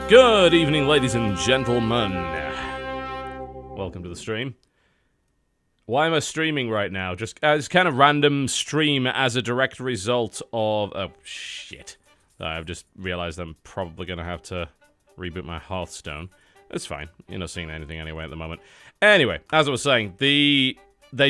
Good evening, ladies and gentlemen. Welcome to the stream. Why am I streaming right now? Just as kind of random stream as a direct result of... Oh, shit. I've just realized I'm probably going to have to reboot my Hearthstone. It's fine. You're not seeing anything anyway at the moment. Anyway, as I was saying, they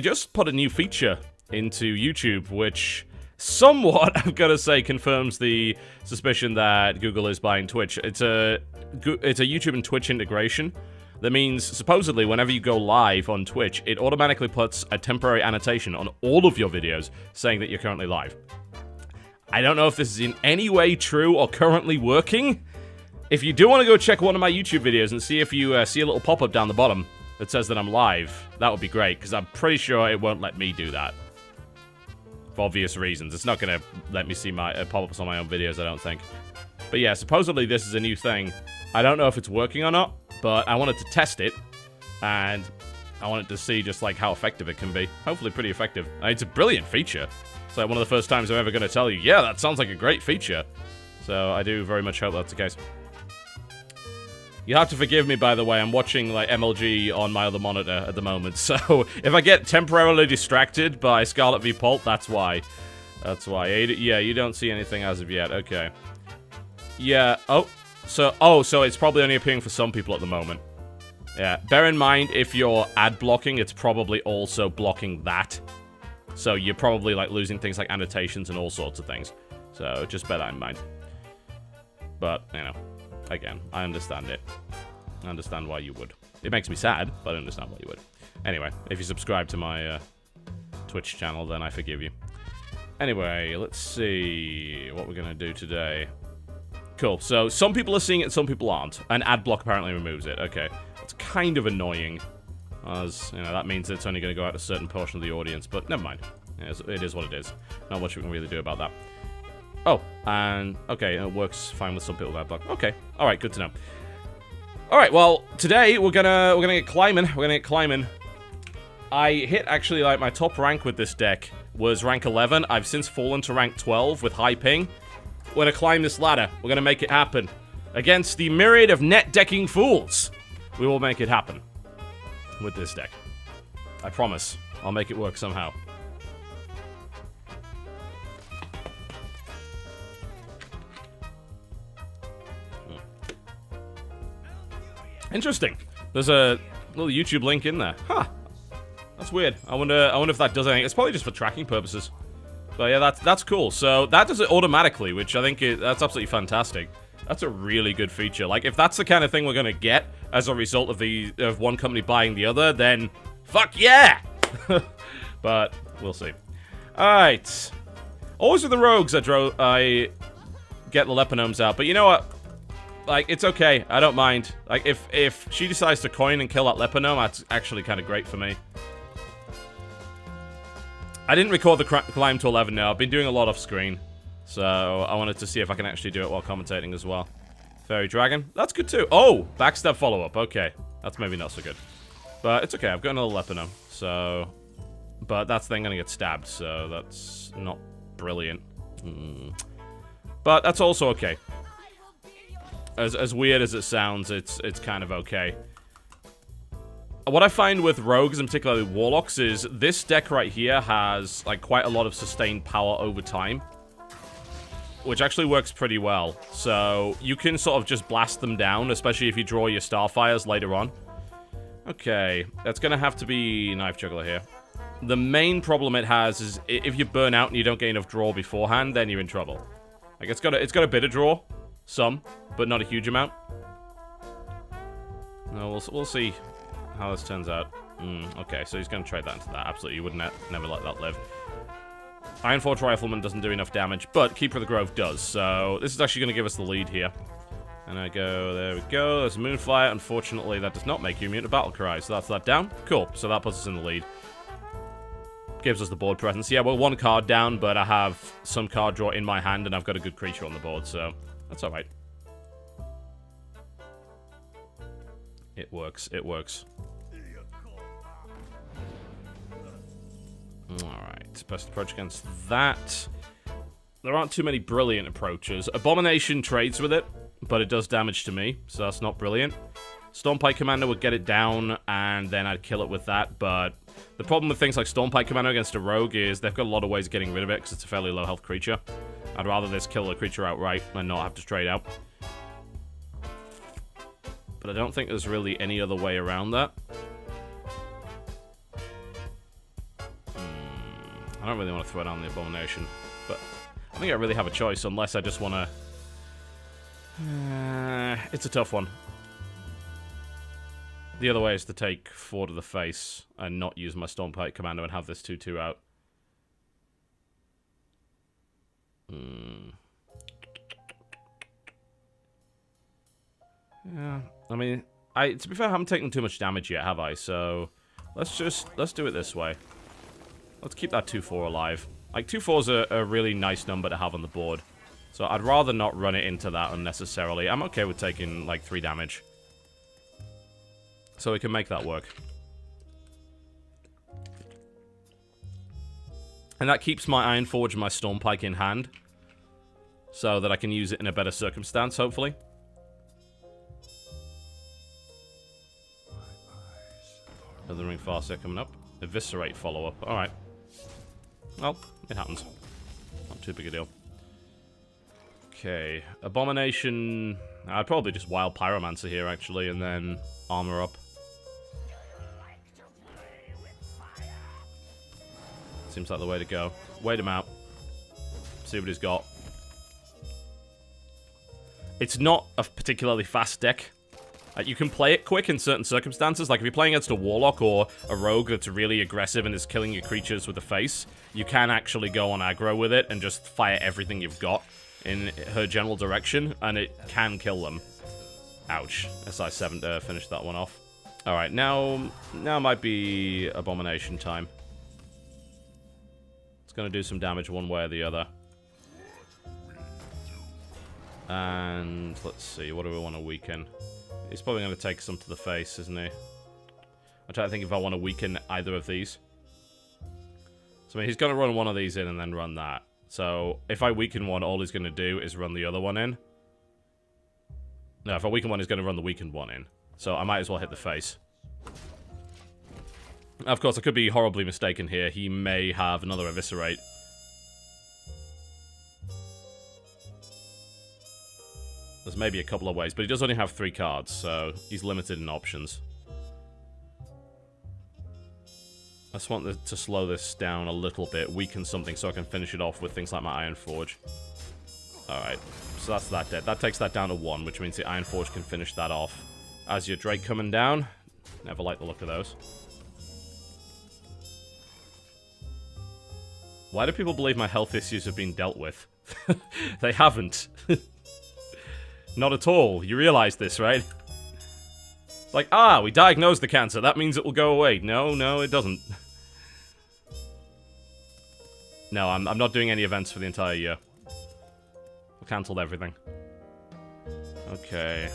just put a new feature into YouTube, which somewhat, I've got to say, confirms the suspicion that Google is buying Twitch. It's a YouTube and Twitch integration. That means, supposedly, whenever you go live on Twitch, it automatically puts a temporary annotation on all of your videos saying that you're currently live. I don't know if this is in any way true or currently working. If you do want to go check one of my YouTube videos and see if you see a little pop-up down the bottom that says that I'm live, that would be great, because I'm pretty sure it won't let me do that. For obvious reasons. It's not going to let me see my pop-ups on my own videos, I don't think. But yeah, supposedly this is a new thing. I don't know if it's working or not, but I wanted to test it, and I wanted to see just like how effective it can be. Hopefully pretty effective. It's a brilliant feature. It's like one of the first times I'm ever going to tell you, yeah, that sounds like a great feature. So I do very much hope that's the case. You have to forgive me, by the way, I'm watching like MLG on my other monitor at the moment, so if I get temporarily distracted by Scarlet v Pult, that's why. That's why. Yeah, you don't see anything as of yet, okay. Yeah, so it's probably only appearing for some people at the moment. Yeah, bear in mind, if you're ad blocking, it's probably also blocking that. So you're probably like losing things like annotations and all sorts of things. So just bear that in mind. But, you know. Again, I understand it. I understand why you would. It makes me sad, but I understand why you would. Anyway, if you subscribe to my Twitch channel, then I forgive you. Anyway, let's see what we're going to do today. Cool, so some people are seeing it, some people aren't. And adblock apparently removes it. Okay, it's kind of annoying. As, you know, that means it's only going to go out to a certain portion of the audience, but never mind. It is what it is. Not much we can really do about that. Oh, and, okay, it works fine with some people with adblock. Okay, alright, good to know. Alright, well, today we're gonna get climbing. We're gonna get climbing. I hit, actually, like, my top rank with this deck was rank 11. I've since fallen to rank 12 with high ping. We're gonna climb this ladder. We're gonna make it happen. Against the myriad of net decking fools, we will make it happen with this deck. I promise. I'll make it work somehow. Interesting. There's a little YouTube link in there. Huh. That's weird. I wonder if that does anything. It's probably just for tracking purposes. But yeah, that's cool. So that does it automatically, which I think that's absolutely fantastic. That's a really good feature. Like, if that's the kind of thing we're gonna get as a result of one company buying the other, then fuck yeah! But we'll see. Alright. Always with the rogues, I get the Lepinomes out. But you know what? Like, it's okay. I don't mind. Like, if she decides to coin and kill that Lepinome, that's actually kind of great for me. I didn't record the climb to 11 now. I've been doing a lot off screen. So, I wanted to see if I can actually do it while commentating as well. Fairy Dragon. That's good too. Oh! Backstab follow-up. Okay. That's maybe not so good. But it's okay. I've got another Lepinome. So... But that's then gonna get stabbed, so that's not brilliant. But that's also okay. As weird as it sounds, it's kind of okay. What I find with rogues, and particularly warlocks, is this deck right here has like quite a lot of sustained power over time, which actually works pretty well. So you can sort of just blast them down, especially if you draw your Starfires later on. Okay, that's gonna have to be Knife Juggler here. The main problem it has is if you burn out and you don't get enough draw beforehand, then you're in trouble. Like it's got a bit of draw. Some, but not a huge amount. No, we'll see how this turns out. Okay, so he's going to trade that into that. Absolutely, you would never let that live. Ironforge Rifleman doesn't do enough damage, but Keeper of the Grove does. So this is actually going to give us the lead here. And I go, there we go. There's a Moonfire. Unfortunately, that does not make you immune to Battle Cry. So that's that down. Cool. So that puts us in the lead. Gives us the board presence. Yeah, we're one card down, but I have some card draw in my hand, and I've got a good creature on the board, so... That's alright. It works. It works. Alright. Best approach against that. There aren't too many brilliant approaches. Abomination trades with it, but it does damage to me, so that's not brilliant. Stormpike Commander would get it down, and then I'd kill it with that, but the problem with things like Stormpike Commander against a rogue is they've got a lot of ways of getting rid of it, because it's a fairly low health creature. I'd rather this kill the creature outright and not have to trade out. But I don't think there's really any other way around that. I don't really want to throw down the Abomination, but I think I really have a choice unless I just want to... it's a tough one. The other way is to take 4 to the face and not use my Stormpike Commander and have this 2-2 out. Yeah, I mean, to be fair, I haven't taken too much damage yet, have I? So, let's do it this way. Let's keep that 2-4 alive. Like, 2-4's a really nice number to have on the board. So, I'd rather not run it into that unnecessarily. I'm okay with taking, like, 3 damage. So we can make that work. And that keeps my Ironforge and my Stormpike in hand. So that I can use it in a better circumstance, hopefully. Another Ring Farseer coming up. Eviscerate follow-up. Alright. Well, it happens. Not too big a deal. Okay. Abomination... I'd probably just Wild Pyromancer here, actually, and then armor up. Seems like the way to go. Wait him out. See what he's got. It's not a particularly fast deck. You can play it quick in certain circumstances. Like if you're playing against a Warlock or a Rogue that's really aggressive and is killing your creatures with the face, you can actually go on aggro with it and just fire everything you've got in her general direction, and it can kill them. Ouch. SI7 to finish that one off. Alright, now might be Abomination time. Going to do some damage one way or the other. And let's see, what do we want to weaken? He's probably going to take some to the face, isn't he? I'm trying to think if I want to weaken either of these. So I mean, he's going to run one of these in and then run that. So if I weaken one, all he's going to do is run the other one in. No, if I weaken one, he's going to run the weakened one in. So I might as well hit the face. Of course, I could be horribly mistaken here. He may have another Eviscerate. There's maybe a couple of ways, but he does only have 3 cards, so he's limited in options. I just want to slow this down a little bit, weaken something so I can finish it off with things like my Ironforge. Alright, so that's that dead. That takes that down to 1, which means the Ironforge can finish that off. As your Drake coming down, never like the look of those. Why do people believe my health issues have been dealt with? They haven't. Not at all. You realize this, right? It's like, we diagnosed the cancer. That means it will go away. No, it doesn't. No, I'm not doing any events for the entire year. I've cancelled everything. Okay.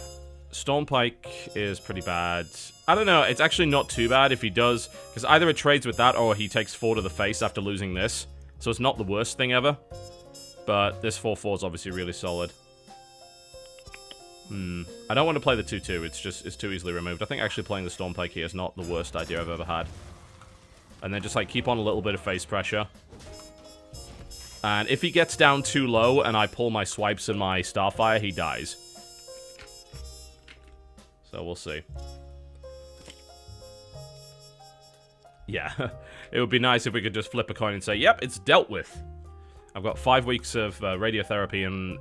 Stormpike is pretty bad. I don't know. It's actually not too bad if he does, because either it trades with that or he takes 4 to the face after losing this. So it's not the worst thing ever. But this 4-4 is obviously really solid. I don't want to play the 2-2. It's too easily removed. I think actually playing the Stormpike here is not the worst idea I've ever had. And then just like keep on a little bit of face pressure. And if he gets down too low and I pull my swipes and my Starfire, he dies. So we'll see. Yeah, it would be nice if we could just flip a coin and say, yep, it's dealt with. I've got 5 weeks of radiotherapy and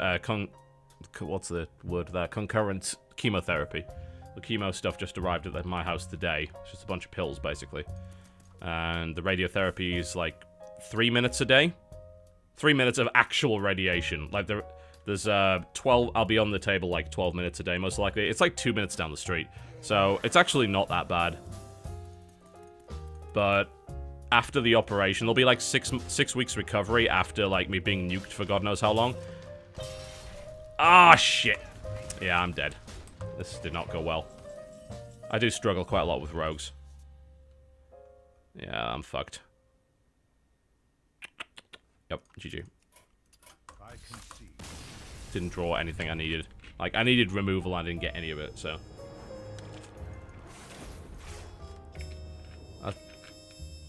what's the word there? Concurrent chemotherapy. The chemo stuff just arrived at my house today. It's just a bunch of pills, basically. And the radiotherapy is like 3 minutes a day. 3 minutes of actual radiation. Like there's 12. I'll be on the table like 12 minutes a day, most likely. It's like 2 minutes down the street, so it's actually not that bad. But after the operation, there'll be like six weeks recovery after like me being nuked for God knows how long. Ah, shit. Yeah, I'm dead. This did not go well. I do struggle quite a lot with rogues. Yeah, I'm fucked. Yep, GG. Didn't draw anything I needed. Like, I needed removal, I didn't get any of it, so.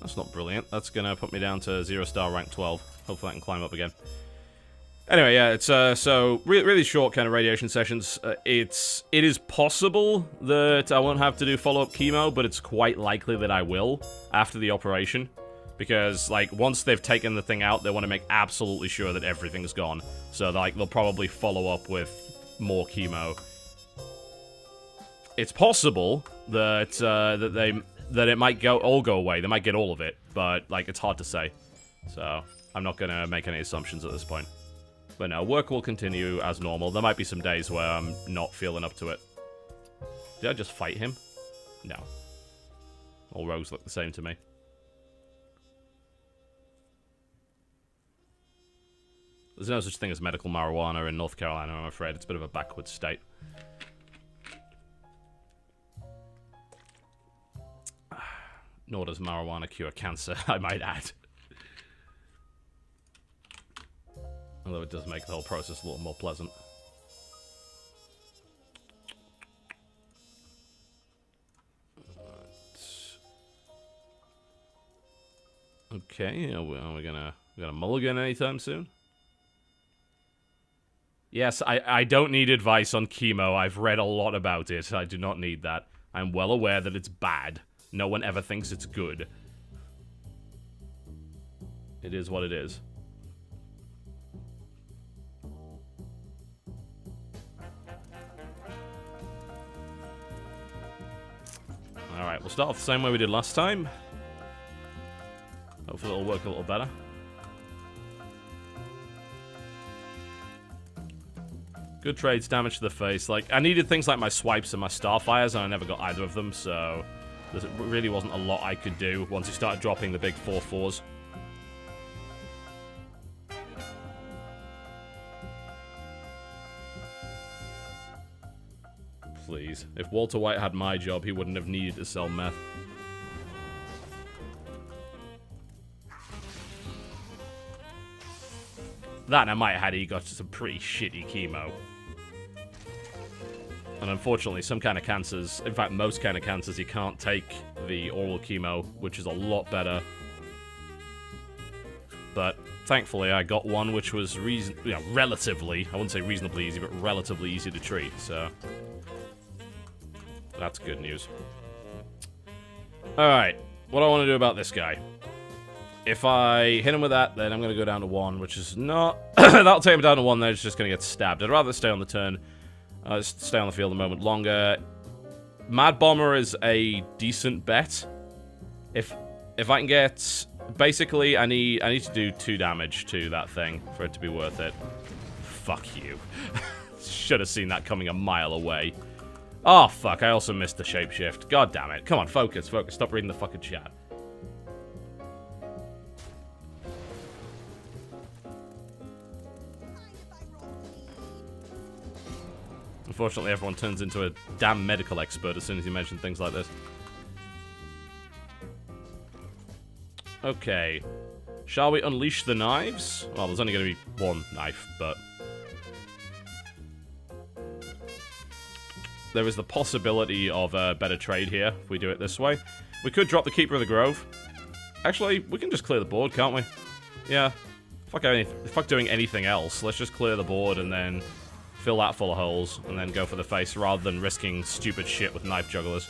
That's not brilliant. That's gonna put me down to 0-star rank 12. Hopefully I can climb up again. Anyway, yeah, it's, so, really short kind of radiation sessions. It is possible that I won't have to do follow-up chemo, but it's quite likely that I will after the operation. Because, like, once they've taken the thing out, they want to make absolutely sure that everything's gone. So, like, they'll probably follow up with more chemo. It's possible that, that it might all go away. They might get all of it, but, like, it's hard to say. So, I'm not gonna make any assumptions at this point. But no, work will continue as normal. There might be some days where I'm not feeling up to it. Did I just fight him? No. All rogues look the same to me. There's no such thing as medical marijuana in North Carolina, I'm afraid. It's a bit of a backward state. Nor does marijuana cure cancer, I might add. Although it does make the whole process a little more pleasant. Okay, are we gonna mulligan anytime soon? Yes, I don't need advice on chemo. I've read a lot about it. I do not need that. I'm well aware that it's bad. No one ever thinks it's good. It is what it is. Alright, we'll start off the same way we did last time. Hopefully it'll work a little better. Good trades, damage to the face. Like, I needed things like my swipes and my starfires, and I never got either of them, so there really wasn't a lot I could do once he started dropping the big 4/4s. Please. If Walter White had my job, he wouldn't have needed to sell meth. That, and I might have had he got some pretty shitty chemo. And unfortunately, some kind of cancers, in fact, most kind of cancers, you can't take the oral chemo, which is a lot better. But thankfully, I got one which was relatively, I wouldn't say reasonably easy, but relatively easy to treat, so that's good news. Alright, what do I want to do about this guy? If I hit him with that, then I'm going to go down to 1, which is not... That'll take him down to 1, then it's just going to get stabbed. I'd rather stay on the turn. Just stay on the field a moment longer. Mad Bomber is a decent bet. If I can get... Basically, I need to do 2 damage to that thing for it to be worth it. Fuck you. Should have seen that coming a mile away. Oh, fuck, I also missed the shapeshift. God damn it. Come on, focus, focus. Stop reading the fucking chat. Unfortunately, everyone turns into a damn medical expert as soon as you mention things like this. Okay. Shall we unleash the knives? Well, there's only going to be 1 knife, but... there is the possibility of a better trade here if we do it this way. We could drop the Keeper of the Grove. Actually, we can just clear the board, can't we? Yeah. Fuck doing anything else. Let's just clear the board and then fill that full of holes, and then go for the face, rather than risking stupid shit with knife jugglers.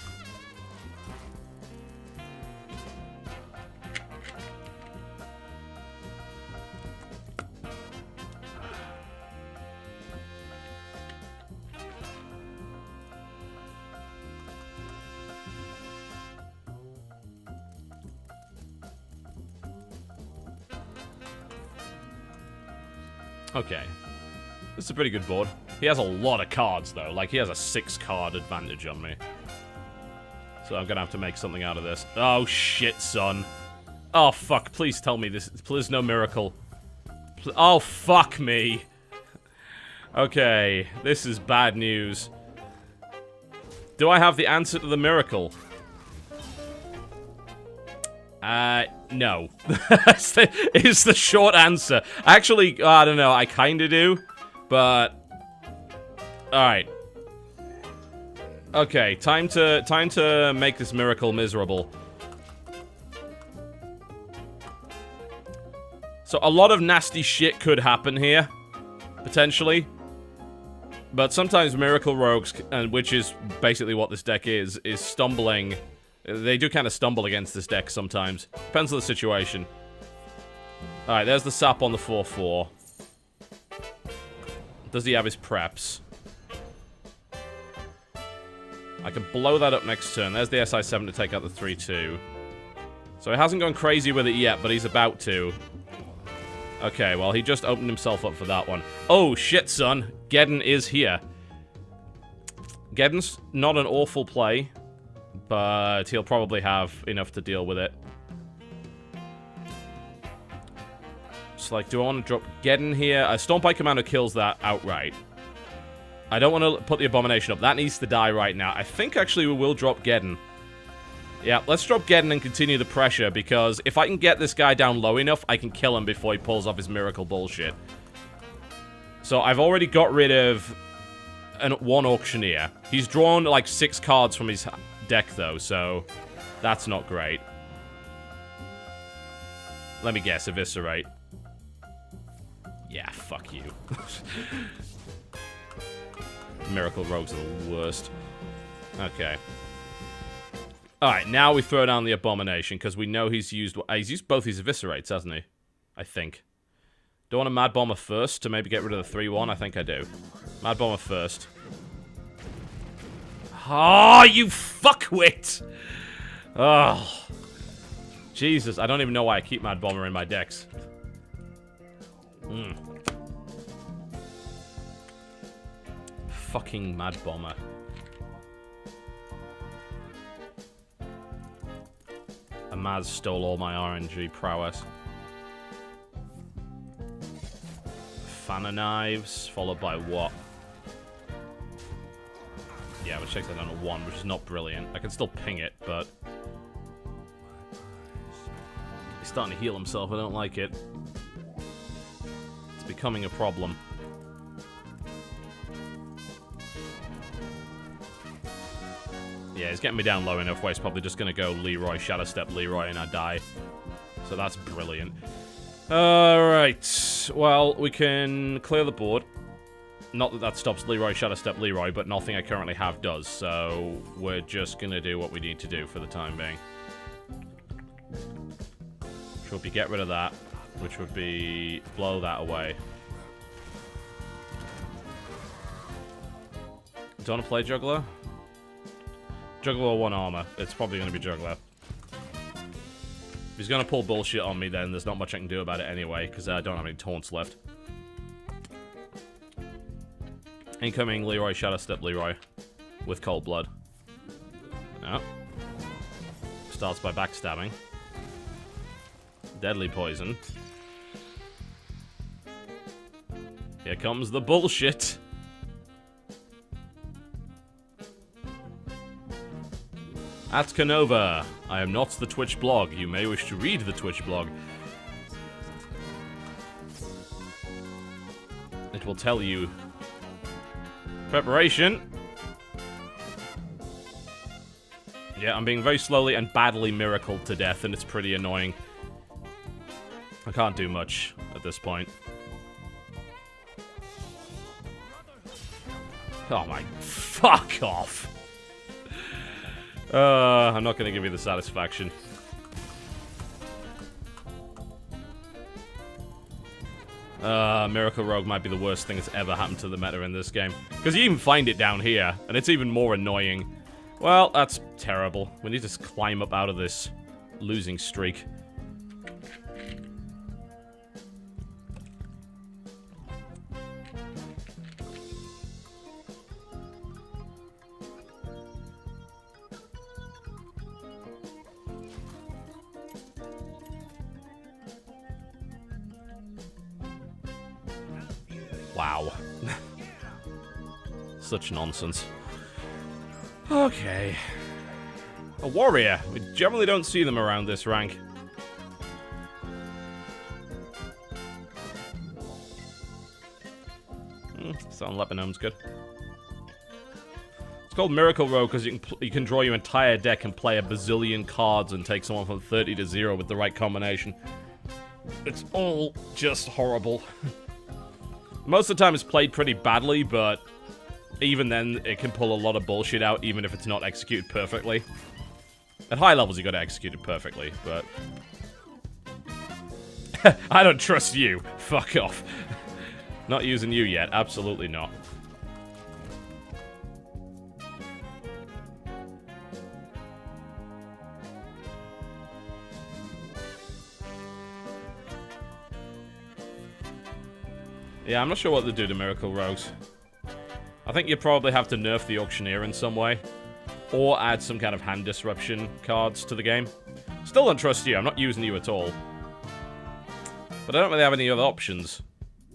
Okay. This is a pretty good board. He has a lot of cards, though. Like, he has a 6-card advantage on me. So I'm gonna have to make something out of this. Oh, shit, son. Oh, fuck. Please tell me this. Please, no miracle. Oh, fuck me. Okay. This is bad news. Do I have the answer to the miracle? No. Is the short answer. Actually, I don't know. I kinda do. But Alright. Okay, time to make this miracle miserable. So a lot of nasty shit could happen here, potentially. But sometimes Miracle Rogues, which is basically what this deck is stumbling. They do kind of stumble against this deck sometimes. Depends on the situation. Alright, there's the sap on the 4-4. Does he have his preps? I can blow that up next turn. There's the SI7 to take out the 3-2. So he hasn't gone crazy with it yet, but he's about to. Okay, well, he just opened himself up for that one. Oh, shit, son. Geddon is here. Geddon's not an awful play, but he'll probably have enough to deal with it. It's like, do I want to drop Geddon here? Stormpipe Commander kills that outright. I don't want to put the Abomination up. That needs to die right now. I think, actually, we will drop Geddon. Yeah, let's drop Geddon and continue the pressure, because if I can get this guy down low enough, I can kill him before he pulls off his miracle bullshit. So I've already got rid of one Auctioneer. He's drawn, like, 6 cards from his deck, though, so that's not great. Let me guess, Eviscerate. Yeah, fuck you. Miracle Rogues are the worst. Okay. Alright, now we throw down the Abomination, because we know he's used both his Eviscerates, hasn't he? I think. Do I want a Mad Bomber first to maybe get rid of the 3-1? I think I do. Mad Bomber first. Oh, you fuckwit! Oh. Jesus, I don't even know why I keep Mad Bomber in my decks. Fucking Mad Bomber. Amaz stole all my RNG prowess. Fan of Knives, followed by what? Yeah, which takes that down to 1, which is not brilliant. I can still ping it, but... he's starting to heal himself, I don't like it. It's becoming a problem. Yeah, he's getting me down low enough where he's probably just going to go Leroy, Shadow Step Leroy, and I die. So that's brilliant. Alright. Well, we can clear the board. Not that that stops Leroy, Shadow Step Leroy, but nothing I currently have does. So we're just going to do what we need to do for the time being. Which would be get rid of that. Which would be blow that away. Do you want to play Juggler? Juggler or 1 armor. It's probably going to be Juggler. If he's going to pull bullshit on me, then there's not much I can do about it anyway, because I don't have any taunts left. Incoming Leroy, Shadow Step Leroy. With Cold Blood. No. Starts by backstabbing. Deadly Poison. Here comes the bullshit. At Canova, I am not the Twitch blog. You may wish to read the Twitch blog. It will tell you. Preparation. Yeah, I'm being very slowly and badly miracled to death, and it's pretty annoying. I can't do much at this point. Oh my... fuck off! I'm not gonna give you the satisfaction. Miracle Rogue might be the worst thing that's ever happened to the meta in this game. Because you even find it down here, and it's even more annoying. Well, that's terrible. We need to climb up out of this losing streak. Wow. Such nonsense. Okay. A warrior. We generally don't see them around this rank. Sound Lepinome's good. It's called Miracle Row because you can draw your entire deck and play a bazillion cards and take someone from 30 to 0 with the right combination. It's all just horrible. Most of the time it's played pretty badly, but even then it can pull a lot of bullshit out even if it's not executed perfectly. At high levels you gotta execute it perfectly, but... I don't trust you. Fuck off. Not using you yet. Absolutely not. Yeah, I'm not sure what to do to Miracle Rogues. I think you probably have to nerf the Auctioneer in some way. Or add some kind of hand disruption cards to the game. Still don't trust you. I'm not using you at all. But I don't really have any other options.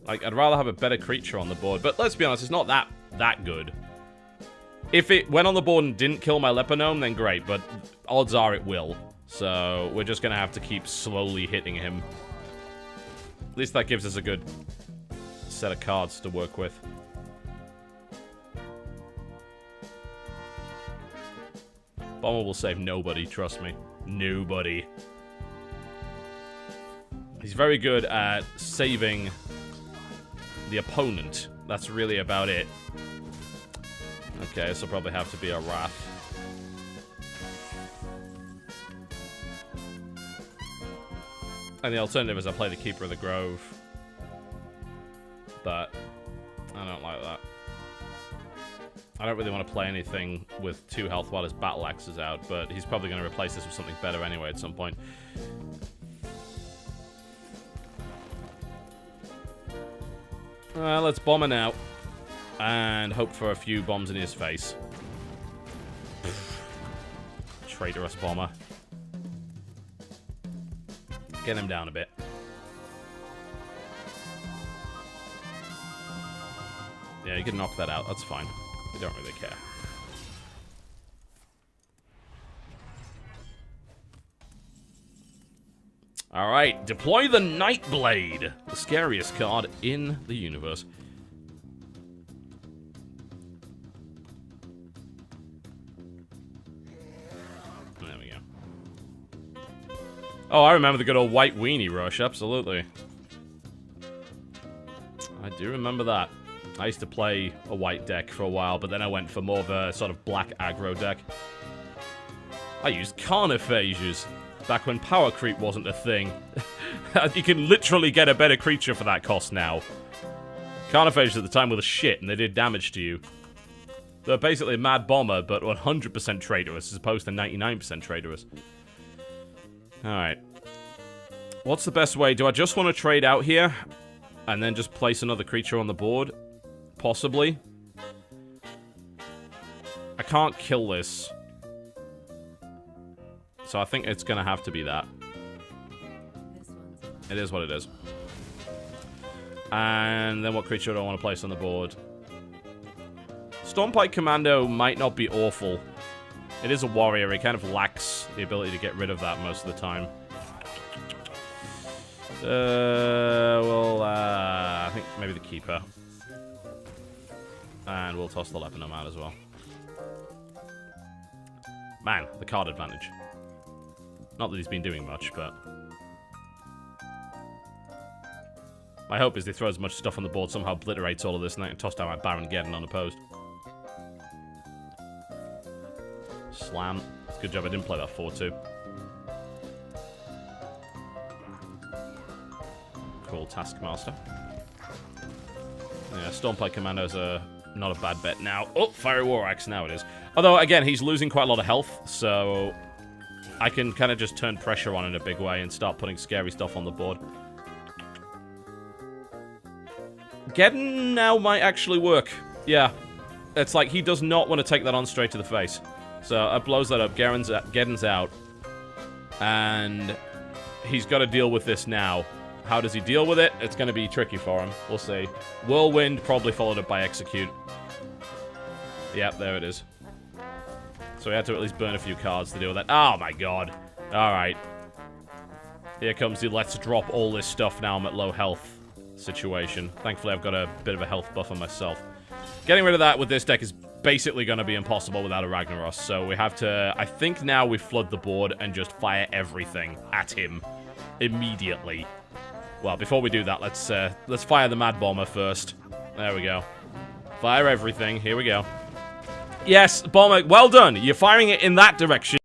Like, I'd rather have a better creature on the board. But let's be honest, it's not that good. If it went on the board and didn't kill my Leponome, then great. But odds are it will. So we're just going to have to keep slowly hitting him. At least that gives us a good set of cards to work with. Bomber will save nobody, trust me. Nobody. He's very good at saving the opponent. That's really about it. Okay, this will probably have to be a Wrath. And the alternative is I play the Keeper of the Grove. But I don't like that. I don't really want to play anything with 2 health while his Battle Axe is out, but he's probably going to replace this with something better anyway at some point. Let's bomb it out. And hope for a few bombs in his face. Traitorous bomber. Get him down a bit. Yeah, you can knock that out. That's fine. We don't really care. Alright, deploy the Nightblade. The scariest card in the universe. There we go. Oh, I remember the good old White Weenie Rush. Absolutely. I do remember that. I used to play a white deck for a while, but then I went for more of a sort of black aggro deck. I used Carnophages, back when power creep wasn't a thing. You can literally get a better creature for that cost now. Carnophages at the time were the shit, and they did damage to you. They're basically a mad bomber, but 100% traitorous, as opposed to 99% traitorous. Alright. What's the best way? Do I just want to trade out here? And then just place another creature on the board? Possibly. I can't kill this. So I think it's going to have to be that. It is what it is. And then what creature do I want to place on the board? Stormpike Commando might not be awful. It is a warrior. It kind of lacks the ability to get rid of that most of the time. I think maybe the Keeper. And we'll toss the Leponome out as well. Man, the card advantage. Not that he's been doing much, but... my hope is they throw as much stuff on the board, somehow obliterates all of this, and I can toss down my Baron Geddon unopposed. Slam. It's a good job I didn't play that 4-2. Cool, Taskmaster. Yeah, Stormpike Commandos are not a bad bet now. Oh, Fiery War Axe, now it is. Although, again, he's losing quite a lot of health, so I can kind of just turn pressure on in a big way and start putting scary stuff on the board. Geddon now might actually work. Yeah. It's like he does not want to take that on straight to the face. So it blows that up. Geddon's out. And he's got to deal with this now. How does he deal with it? It's going to be tricky for him. We'll see. Whirlwind, probably followed up by Execute. Yep, there it is. So we had to at least burn a few cards to deal with that. Oh my god. Alright. Here comes the let's drop all this stuff now I'm at low health situation. Thankfully I've got a bit of a health buff on myself. Getting rid of that with this deck is basically going to be impossible without a Ragnaros. So we have to... I think now we flood the board and just fire everything at him immediately. Well, before we do that, let's fire the Mad Bomber first. There we go. Fire everything. Here we go. Yes, Bomber, well done. You're firing it in that direction.